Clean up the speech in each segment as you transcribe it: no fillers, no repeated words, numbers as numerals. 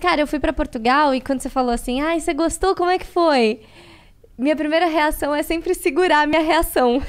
cara, eu fui pra Portugal e quando você falou assim, ai, você gostou? Como é que foi? Minha primeira reação é sempre segurar a minha reação.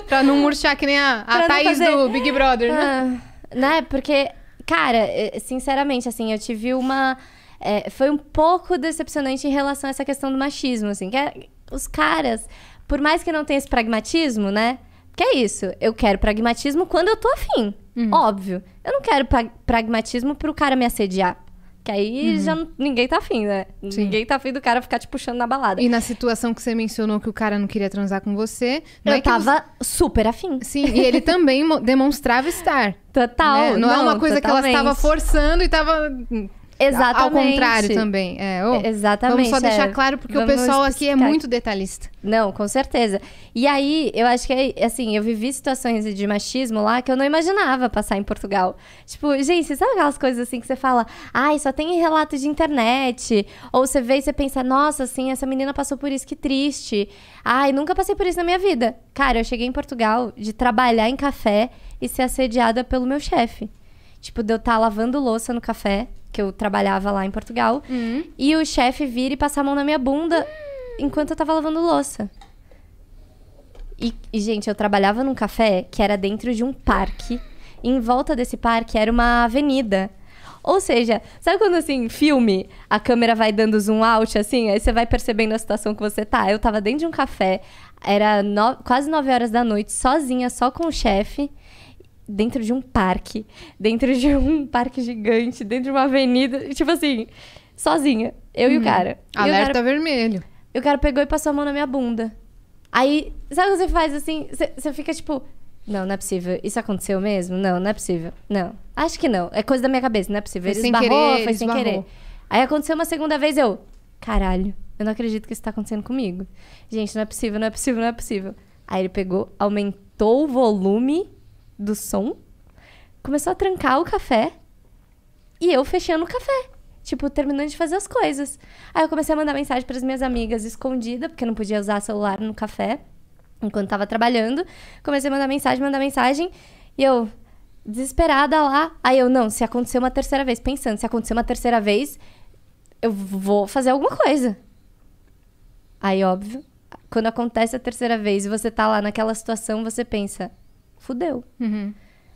Pra não murchar que nem a Thaís do Big Brother, né? Né? Porque, cara, sinceramente, assim, eu tive uma... foi um pouco decepcionante em relação a essa questão do machismo, assim. Que os caras, por mais que não tenha esse pragmatismo, né? Que é isso, eu quero pragmatismo quando eu tô afim. Óbvio. Eu não quero pragmatismo pro cara me assediar. Que aí já ninguém tá afim, né? Sim. Ninguém tá afim do cara ficar te puxando na balada. E na situação que você mencionou que o cara não queria transar com você... Eu tava super afim. Sim, e ele também demonstrava estar. Total. Né? Não é uma coisa que ela estava forçando e tava... Exatamente. Ao contrário também. Exatamente. Vamos só deixar claro, porque o pessoal aqui é muito detalhista. Não, com certeza. E aí, eu acho que, assim, eu vivi situações de machismo lá que eu não imaginava passar em Portugal. Tipo, gente, sabe aquelas coisas assim que você fala, ai, só tem relato de internet. Ou você vê e você pensa, nossa, assim, essa menina passou por isso, que triste. Ai, nunca passei por isso na minha vida. Cara, eu cheguei em Portugal de trabalhar em café e ser assediada pelo meu chefe. Tipo, de eu estar lavando louça no café, que eu trabalhava lá em Portugal, e o chefe vir e passar a mão na minha bunda enquanto eu tava lavando louça. E, gente, eu trabalhava num café que era dentro de um parque, e em volta desse parque era uma avenida. Ou seja, sabe quando, assim, filme, a câmera vai dando zoom out, assim, aí você vai percebendo a situação que você tá? Eu tava dentro de um café, era quase 9 horas da noite, sozinha, só com o chefe, dentro de um parque gigante, dentro de uma avenida, tipo assim, sozinha, eu e o cara. Alerta vermelho. E o cara pegou e passou a mão na minha bunda. Aí, sabe o que você faz assim? Você fica tipo, não é possível. Isso aconteceu mesmo? Não é possível. Não, acho que não. É coisa da minha cabeça, não é possível. Ele esbarrou, foi sem querer. Aí aconteceu uma segunda vez, caralho, eu não acredito que isso tá acontecendo comigo. Gente, não é possível. Aí ele pegou, aumentou o volume do som, começou a trancar o café e eu fechando o café, tipo, terminando de fazer as coisas. Aí eu comecei a mandar mensagem para as minhas amigas escondida, porque eu não podia usar celular no café enquanto tava trabalhando. Comecei a mandar mensagem e eu, desesperada lá. Aí eu, não, se acontecer uma terceira vez, pensando, se acontecer uma terceira vez, eu vou fazer alguma coisa. Aí, óbvio, quando acontece a terceira vez e você tá lá naquela situação, você pensa, fudeu.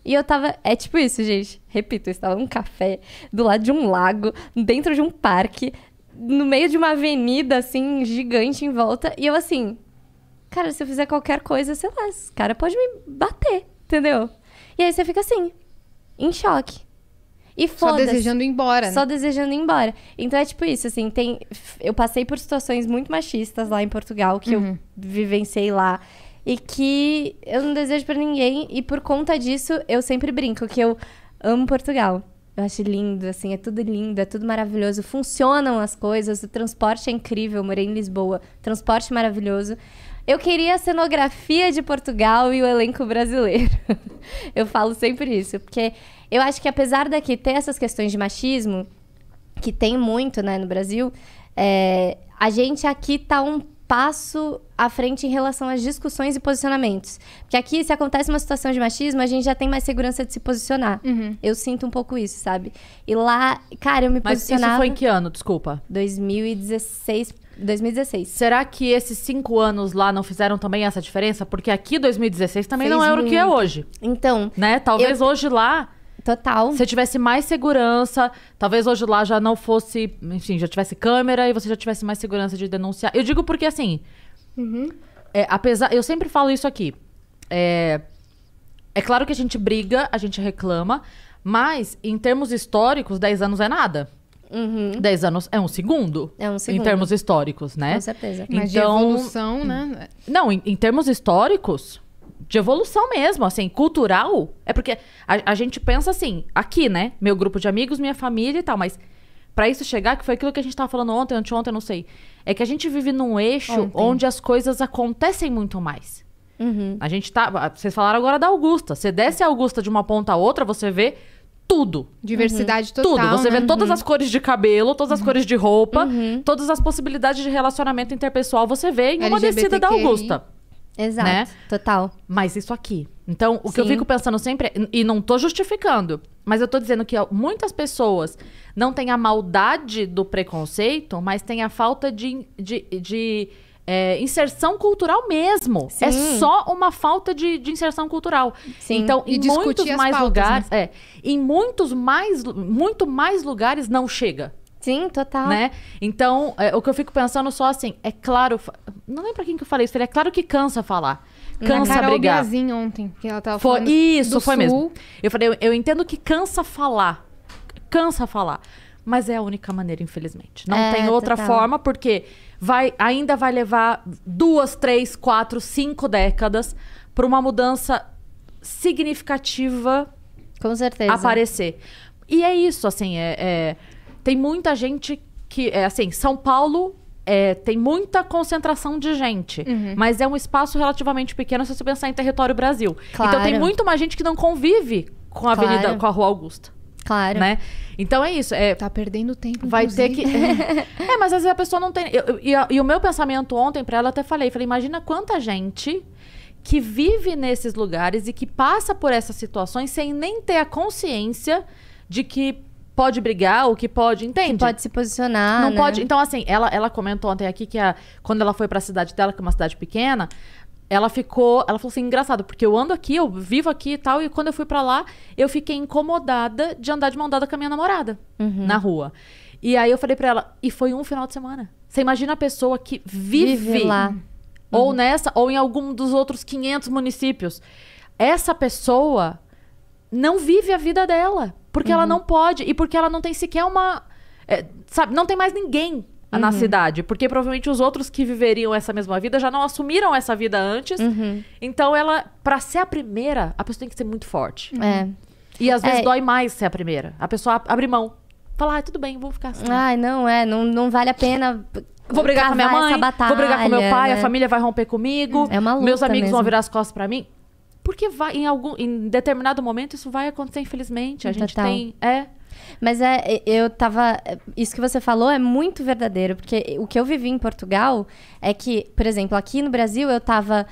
E eu tava... É tipo isso, gente. Repito, eu estava num café, do lado de um lago, dentro de um parque, no meio de uma avenida, assim, gigante em volta. E eu, assim... Cara, se eu fizer qualquer coisa, sei lá, esse cara pode me bater, entendeu? E aí você fica assim, em choque. E foda-se. Só desejando ir embora, né? Só desejando ir embora. Então é tipo isso, assim, eu passei por situações muito machistas lá em Portugal, que eu vivenciei lá. E que eu não desejo pra ninguém. E por conta disso, eu sempre brinco que eu amo Portugal. Eu acho lindo, assim, é tudo lindo, é tudo maravilhoso. Funcionam as coisas, o transporte é incrível. Eu morei em Lisboa, transporte maravilhoso. Eu queria a cenografia de Portugal e o elenco brasileiro. Eu falo sempre isso, porque eu acho que apesar daqui ter essas questões de machismo, que tem muito, né, no Brasil, a gente aqui tá um passo à frente em relação às discussões e posicionamentos. Porque aqui, se acontece uma situação de machismo, a gente já tem mais segurança de se posicionar. Eu sinto um pouco isso, sabe? E lá, cara, eu me posicionava... Mas isso foi em que ano, desculpa? 2016. Será que esses 5 anos lá não fizeram também essa diferença? Porque aqui 2016 também não é o que é hoje. Então... Né? Talvez hoje lá... Total. Se tivesse mais segurança, talvez hoje lá já não fosse... Enfim, já tivesse câmera e você já tivesse mais segurança de denunciar. Eu digo porque, assim... apesar... Eu sempre falo isso aqui. É claro que a gente briga, a gente reclama, mas em termos históricos, 10 anos é nada. 10 anos é um segundo. É um segundo. Em termos históricos, né? Com certeza. Mas de evolução, né? Não, em termos históricos... De evolução mesmo, assim, cultural. É porque a gente pensa assim, aqui, né? Meu grupo de amigos, minha família e tal. Mas pra isso chegar, que foi aquilo que a gente tava falando ontem, anteontem, não sei. É que a gente vive num eixo onde as coisas acontecem muito mais. A gente tá... Vocês falaram agora da Augusta. Você desce a Augusta de uma ponta a outra, você vê tudo. Diversidade total, tudo. Você né? vê todas as cores de cabelo, todas as cores de roupa, todas as possibilidades de relacionamento interpessoal, você vê em uma descida da Augusta. Exato, né? Total. Mas isso aqui, Então, o que eu fico pensando sempre, e não tô justificando, mas eu tô dizendo que muitas pessoas não têm a maldade do preconceito, mas têm a falta de inserção cultural mesmo. Sim. É só uma falta de inserção cultural. Sim. Então, em muitos mais pautas, lugares, né? Em muito mais lugares não chega. Sim, total. Né? Então, o que eu fico pensando só assim, é claro, não lembro pra quem que eu falei isso, é claro que cansa falar. Cansa Carol brigar. Biazin ontem, que ela tava falando Isso, do foi Sul. mesmo. Eu falei, eu entendo que cansa falar, mas é a única maneira, infelizmente. Não tem outra forma, porque ainda vai levar 2, 3, 4, 5 décadas para uma mudança significativa. Com certeza. Aparecer. E é isso, assim, tem muita gente que, assim, São Paulo tem muita concentração de gente, mas é um espaço relativamente pequeno se você pensar em território Brasil. Claro. Então tem muito mais gente que não convive com a Avenida, com a Rua Augusta. Claro. Né? Então é isso. Tá perdendo tempo, vai inclusive. ter que... mas às vezes a pessoa não tem... E o meu pensamento ontem pra ela, eu até falei, imagina quanta gente que vive nesses lugares e que passa por essas situações sem nem ter a consciência de que pode brigar ou que pode, entende? Que pode se posicionar, não né? pode. Então, assim, ela comentou ontem aqui que quando ela foi pra cidade dela, que é uma cidade pequena, ela falou assim, engraçado, porque eu ando aqui, eu vivo aqui e tal, e quando eu fui pra lá, eu fiquei incomodada de andar de mão dada com a minha namorada na rua. E aí eu falei pra ela, e foi um final de semana. Você imagina a pessoa que vive lá. Ou nessa, ou em algum dos outros 500 municípios. Essa pessoa não vive a vida dela. Porque ela não pode. E porque ela não tem sequer uma... sabe, não tem mais ninguém na cidade. Porque provavelmente os outros que viveriam essa mesma vida já não assumiram essa vida antes. Então pra ser a primeira, a pessoa tem que ser muito forte. E às vezes dói mais ser a primeira. A pessoa abre mão. Fala, tudo bem, vou ficar assim. Ai, não vale a pena... Vou brigar com a minha mãe, batalha, vou brigar com meu pai, né? a família vai romper comigo. É uma luta meus amigos mesmo. vão virar as costas pra mim. Porque em determinado momento isso vai acontecer, infelizmente. A gente tem... Mas isso que você falou é muito verdadeiro, porque o que eu vivi em Portugal é que, por exemplo, aqui no Brasil eu tava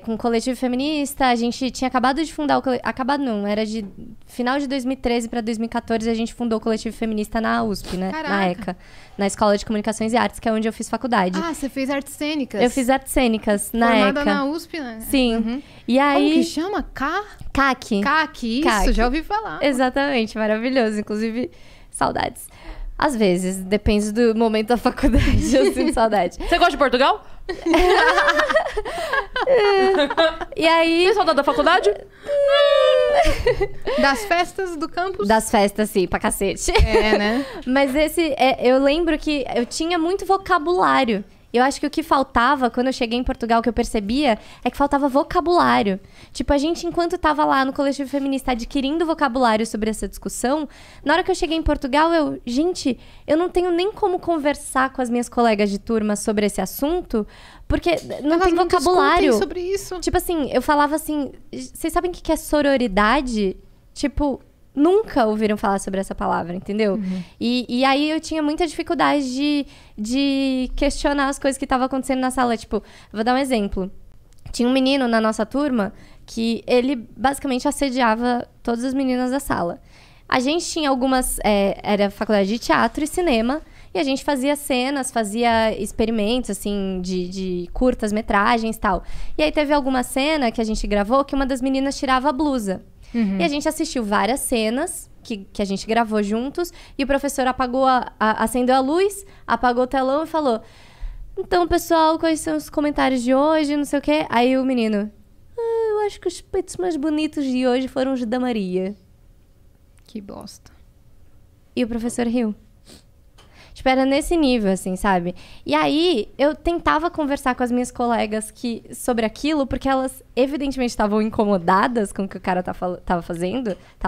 com um coletivo feminista, a gente tinha acabado de fundar o coletivo, acabado não, era de final de 2013 para 2014 a gente fundou o coletivo feminista na USP, né? Caraca. Na ECA, na Escola de Comunicações e Artes, que é onde eu fiz faculdade. Ah, você fez artes cênicas. Eu fiz artes cênicas na Formada ECA. na USP, né? Sim. E aí... Como que chama? CAC. CAC, isso, CAC. já ouvi falar. Exatamente, maravilhoso. Inclusive, saudades. Às vezes, depende do momento da faculdade, eu sinto saudade. Você gosta de Portugal? E aí... Tem saudade da faculdade? Das festas do campus? Das festas, sim, pra cacete. Né? Mas eu lembro que eu tinha muito vocabulário. Eu acho que o que faltava, quando eu cheguei em Portugal, que eu percebia, é que faltava vocabulário. Tipo, a gente, enquanto tava lá no coletivo feminista adquirindo vocabulário sobre essa discussão, na hora que eu cheguei em Portugal, eu não tenho nem como conversar com as minhas colegas de turma sobre esse assunto, porque não tem vocabulário. Sobre isso. Tipo assim, eu falava assim, vocês sabem o que é sororidade? Tipo... Nunca ouviram falar sobre essa palavra, entendeu? E aí eu tinha muita dificuldade de questionar as coisas que estavam acontecendo na sala. Tipo, vou dar um exemplo. Tinha um menino na nossa turma que ele basicamente assediava todas as meninas da sala. A gente tinha algumas... era faculdade de teatro e cinema. E a gente fazia cenas, fazia experimentos, assim, de curtas metragens e tal. E aí teve alguma cena que a gente gravou que uma das meninas tirava a blusa. E a gente assistiu várias cenas que a gente gravou juntos. E o professor acendeu a luz, apagou o telão e falou... Então, pessoal, quais são os comentários de hoje? Não sei o quê. Aí o menino... eu acho que os peitos mais bonitos de hoje foram os da Maria. Que bosta. E o professor riu. Tipo, era nesse nível, assim, sabe? E aí, eu tentava conversar com as minhas colegas sobre aquilo, porque elas, evidentemente, estavam incomodadas com o que o cara tava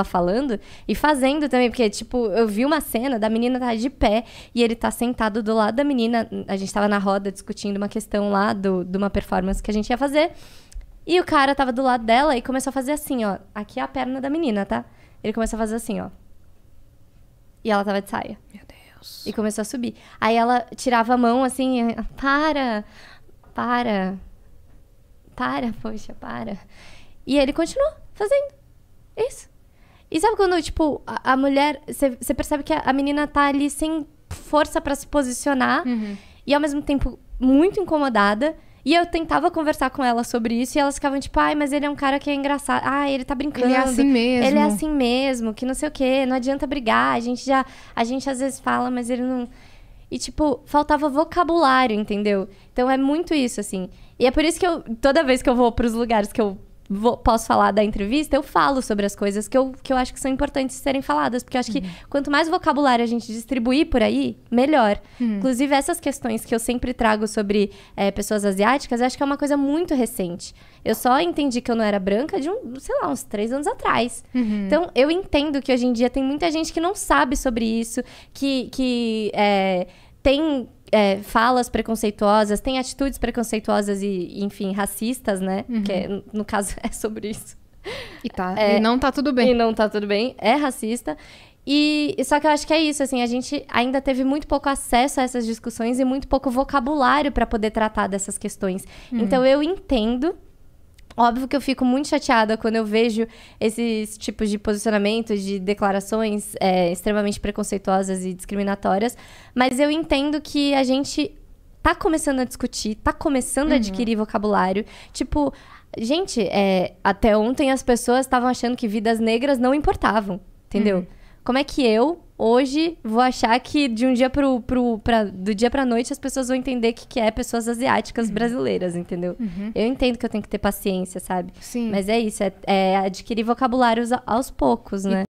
falando, e fazendo também, porque, tipo, eu vi uma cena da menina tá de pé, e ele tá sentado do lado da menina, a gente tava na roda discutindo uma questão lá de uma performance que a gente ia fazer, e o cara tava do lado dela e começou a fazer assim, ó, aqui é a perna da menina, tá? Ele começou a fazer assim, ó. E ela tava de saia. Meu Deus. E começou a subir. Aí ela tirava a mão assim, para, poxa, para. E ele continuou fazendo isso. E sabe quando, tipo, a mulher... Você percebe que a menina tá ali sem força pra se posicionar. E, ao mesmo tempo, muito incomodada. E eu tentava conversar com ela sobre isso. E elas ficavam tipo, ai, mas ele é um cara que é engraçado. Ah, ele tá brincando. Ele é assim mesmo. Ele é assim mesmo, que não sei o quê. Não adianta brigar. A gente às vezes fala, mas ele não... E, tipo, faltava vocabulário, entendeu? Então, é muito isso, assim. E é por isso que toda vez que eu vou pros lugares que eu posso falar da entrevista, eu falo sobre as coisas que eu acho que são importantes serem faladas. Porque eu acho que quanto mais vocabulário a gente distribuir por aí, melhor. Inclusive, essas questões que eu sempre trago sobre pessoas asiáticas, eu acho que é uma coisa muito recente. Eu só entendi que eu não era branca de uns 3 anos atrás. Então, eu entendo que hoje em dia tem muita gente que não sabe sobre isso, que tem... falas preconceituosas, tem atitudes preconceituosas e, enfim, racistas, né? Que, no caso, é sobre isso. E não tá tudo bem. E não tá tudo bem. É racista. E só que eu acho que é isso, assim, a gente ainda teve muito pouco acesso a essas discussões e muito pouco vocabulário para poder tratar dessas questões. Então, eu entendo... Óbvio que eu fico muito chateada quando eu vejo esses tipos de posicionamentos, de declarações extremamente preconceituosas e discriminatórias, mas eu entendo que a gente tá começando a discutir, tá começando a adquirir vocabulário. Tipo, gente, até ontem as pessoas estavam achando que vidas negras não importavam, entendeu? Como é que eu, hoje, vou achar que de um dia do dia pra noite as pessoas vão entender o que é pessoas asiáticas brasileiras, entendeu? Eu entendo que eu tenho que ter paciência, sabe? Sim. Mas é isso, é adquirir vocabulários aos poucos, né?